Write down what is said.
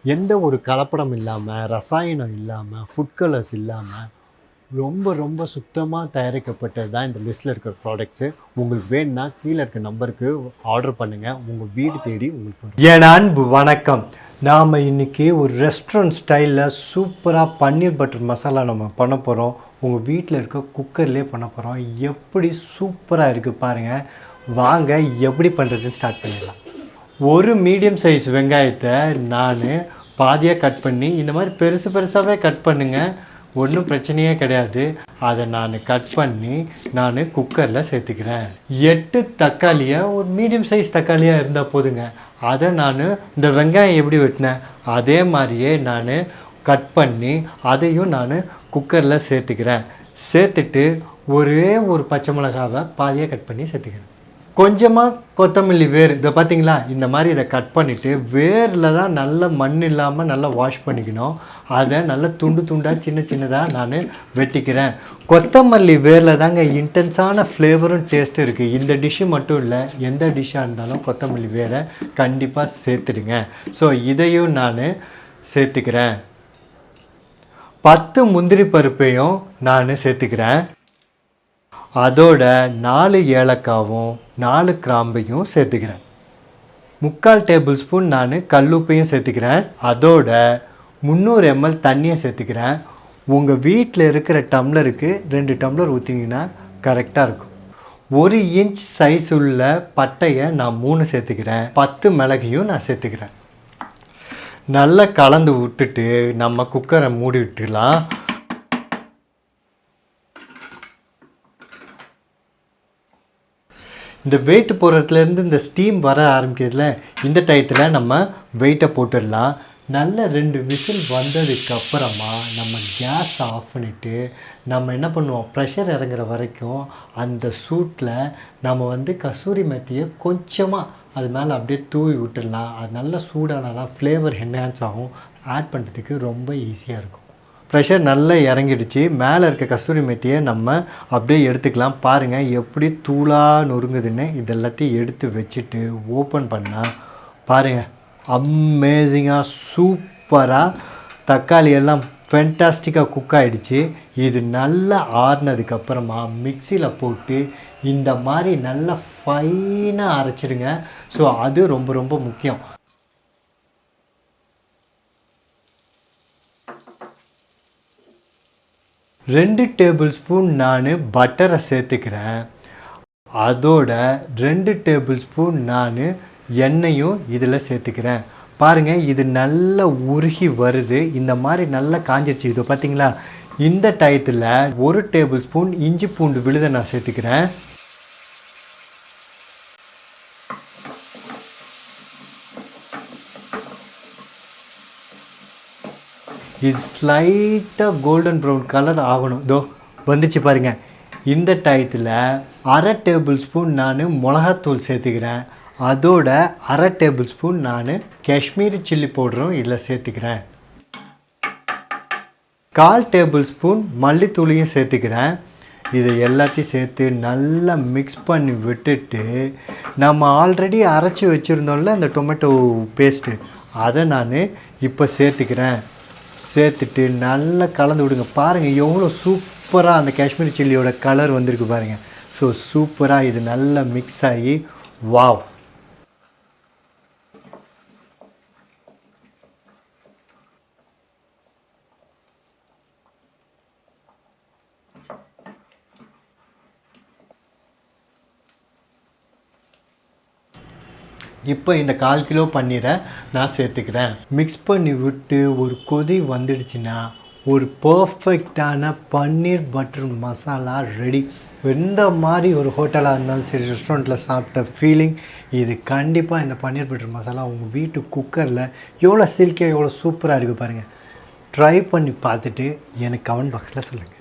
எந்த ஒரு கலப்படம் இல்லாமல், ரசாயனம் இல்லாமல், ஃபுட் கலர்ஸ் இல்லாமல் ரொம்ப ரொம்ப சுத்தமாக தயாரிக்கப்பட்டது தான் இந்த லிஸ்ட்டில் இருக்கிற ப்ராடக்ட்ஸு. உங்களுக்கு வேணும்னா கீழே இருக்க நம்பருக்கு ஆர்டர் பண்ணுங்கள், உங்கள் வீடு தேடி உங்களுக்கு வரும். என் அன்பு வணக்கம். நாம் இன்றைக்கி ஒரு ரெஸ்டாரண்ட் ஸ்டைலில் சூப்பராக பன்னீர் பட்டர் மசாலா நம்ம பண்ண போகிறோம். உங்கள் வீட்டில் இருக்க குக்கர்லேயே பண்ண போகிறோம். எப்படி சூப்பராக இருக்குது பாருங்கள். வாங்க எப்படி பண்ணுறதுன்னு ஸ்டார்ட் பண்ணிடலாம். ஒரு மீடியம் சைஸ் வெங்காயத்தை நான் பாதியாக கட் பண்ணி, இந்த மாதிரி பெருசு பெருசாகவே கட் பண்ணுங்கள், ஒன்றும் பிரச்சனையே கிடையாது. அதை நான் கட் பண்ணி நான் குக்கரில் சேர்த்துக்கிறேன். 8 தக்காளியை, ஒரு மீடியம் சைஸ் தக்காளியாக இருந்தால் போதுங்க. அதை நான் இந்த வெங்காயம் எப்படி வெட்டினேன் அதே மாதிரியே நான் கட் பண்ணி அதையும் நான் குக்கரில் சேர்த்துக்கிறேன். சேர்த்துட்டு ஒரே ஒரு பச்சை மிளகாவை பாதியாக கட் பண்ணி சேர்த்துக்கிறேன். கொஞ்சமாக கொத்தமல்லி வேர், இதை பார்த்தீங்களா, இந்த மாதிரி இதை கட் பண்ணிவிட்டு வேரில் தான் நல்ல மண் இல்லாமல் நல்லா வாஷ் பண்ணிக்கணும். அதை நல்லா துண்டு துண்டாக சின்ன சின்னதாக நான் வெட்டிக்கிறேன். கொத்தமல்லி வேரில் தாங்க இன்டென்ஸான ஃப்ளேவரும் டேஸ்ட்டும் இருக்குது. இந்த டிஷ்ஷு மட்டும் இல்லை, எந்த டிஷ்ஷாக இருந்தாலும் கொத்தமல்லி வேரை கண்டிப்பாக சேர்த்துடுங்க. ஸோ இதையும் நான் சேர்த்துக்கிறேன். 10 முந்திரி பருப்பையும் நான் சேர்த்துக்கிறேன். அதோட 4 ஏலக்காவும் 4 கிராம்பையும் சேர்த்துக்கிறேன். 3/4 டேபிள் ஸ்பூன் நான் கல்லுப்பையும் சேர்த்துக்கிறேன். அதோட 300 ml தண்ணியை சேர்த்துக்கிறேன். உங்கள் வீட்டில் இருக்கிற டம்ளருக்கு 2 டம்ளர் ஊற்றிங்கன்னா கரெக்டாக இருக்கும். 1 இன்ச் சைஸ் உள்ள பட்டையை நான் 3 சேர்த்துக்கிறேன். 10 மிளகையும் நான் சேர்த்துக்கிறேன். நல்லா கலந்து விட்டுட்டு நம்ம குக்கரை மூடி விட்டுக்கலாம். இந்த வெயிட் போடுறதுலேருந்து இந்த ஸ்டீம் வர ஆரம்பிக்கிறதுல இந்த டயத்தில் நம்ம வெயிட்டை போட்டுடலாம். நல்ல 2 விசில் வந்ததுக்கப்புறமா நம்ம கேஸ் ஆஃப் பண்ணிவிட்டு நம்ம என்ன பண்ணுவோம், ப்ரெஷர் இறங்குற வரைக்கும் அந்த சூட்டில் நம்ம கசூரி மெத்தியை கொஞ்சமாக அது மேலே அப்படியே தூவி விட்டுடலாம். அது நல்லா சூடானால் தான் ஃப்ளேவர் என்ஹான்ஸ் ஆகும். ஆட் பண்ணுறதுக்கு ரொம்ப ஈஸியாக இருக்கும். ப்ரெஷர் நல்லா இறங்கிடுச்சு. மேலே இருக்க கஸ்தூரி மெத்தியை நம்ம அப்படியே எடுத்துக்கலாம். பாருங்கள் எப்படி தூளாக நொறுங்குதுன்னு. இதெல்லாத்தையும் எடுத்து வச்சுட்டு ஓப்பன் பண்ணால் பாருங்கள், அமேசிங்காக சூப்பராக தக்காளி எல்லாம் ஃபென்டாஸ்டிக்காக குக் ஆகிடுச்சு. இது நல்லா ஆறுனதுக்கப்புறமா மிக்சியில் போட்டு இந்த மாதிரி நல்லா ஃபைனாக அரைச்சிடுங்க. ஸோ அது ரொம்ப ரொம்ப முக்கியம். ரெண்டு டேபிள் ஸ்பூன் நான் பட்டரை சேர்த்துக்கிறேன். அதோட 2 டேபிள் ஸ்பூன் நான் எண்ணெயும் இதில் சேர்த்துக்கிறேன். பாருங்கள், இது நல்லா உருகி வருது. இந்த மாதிரி நல்லா காஞ்சிருச்சு. இது பார்த்தீங்களா, இந்த டயத்தில் 1 டேபிள் ஸ்பூன் இஞ்சி பூண்டு விழுதை நான் சேர்த்துக்கிறேன். இது ஸ்லைட்டாக கோல்டன் ப்ரௌன் கலர் ஆகணும். இதோ வந்துச்சு பாருங்கள். இந்த டயத்தில் 1/2 டேபிள் ஸ்பூன் நான் மிளகாத்தூள் சேர்த்துக்கிறேன். அதோட 1/2 டேபிள் ஸ்பூன் நான் காஷ்மீரி சில்லி பவுடரும் இதில் சேர்த்துக்கிறேன். 1/4 டேபிள் ஸ்பூன் மல்லித்தூளையும் சேர்த்துக்கிறேன். இதை எல்லாத்தையும் சேர்த்து நல்லா மிக்ஸ் பண்ணி விட்டுட்டு நம்ம ஆல்ரெடி அரைச்சி வச்சுருந்தோம்ல இந்த டொமேட்டோ பேஸ்ட்டு, அதை நான் இப்போ சேர்த்துக்கிறேன். சேர்த்துட்டு நல்லா கலந்து விடுங்க. பாருங்கள் எவ்வளோ சூப்பராக அந்த காஷ்மீரி சில்லியோட கலர் வந்திருக்கு பாருங்கள். ஸோ சூப்பராக இது நல்லா மிக்ஸ் ஆகி வாவ். இப்போ இந்த 1/4 கிலோ பன்னீரை நான் சேர்த்துக்கிறேன். மிக்ஸ் பண்ணி விட்டு ஒரு கொதி வந்துடுச்சுன்னா ஒரு பர்ஃபெக்டான பன்னீர் பட்டர் மசாலா ரெடி. எந்த மாதிரி ஒரு ஹோட்டலாக இருந்தாலும் சரி, ரெஸ்டாரண்ட்டில் சாப்பிட்ட ஃபீலிங் இது. கண்டிப்பாக இந்த பன்னீர் பட்டர் மசாலா உங்கள் வீட்டு குக்கரில் எவ்வளோ சில்கியாக எவ்வளோ சூப்பராக இருக்குது பாருங்கள். ட்ரை பண்ணி பார்த்துட்டு எனக்கு கமெண்ட் பாக்ஸில் சொல்லுங்கள்.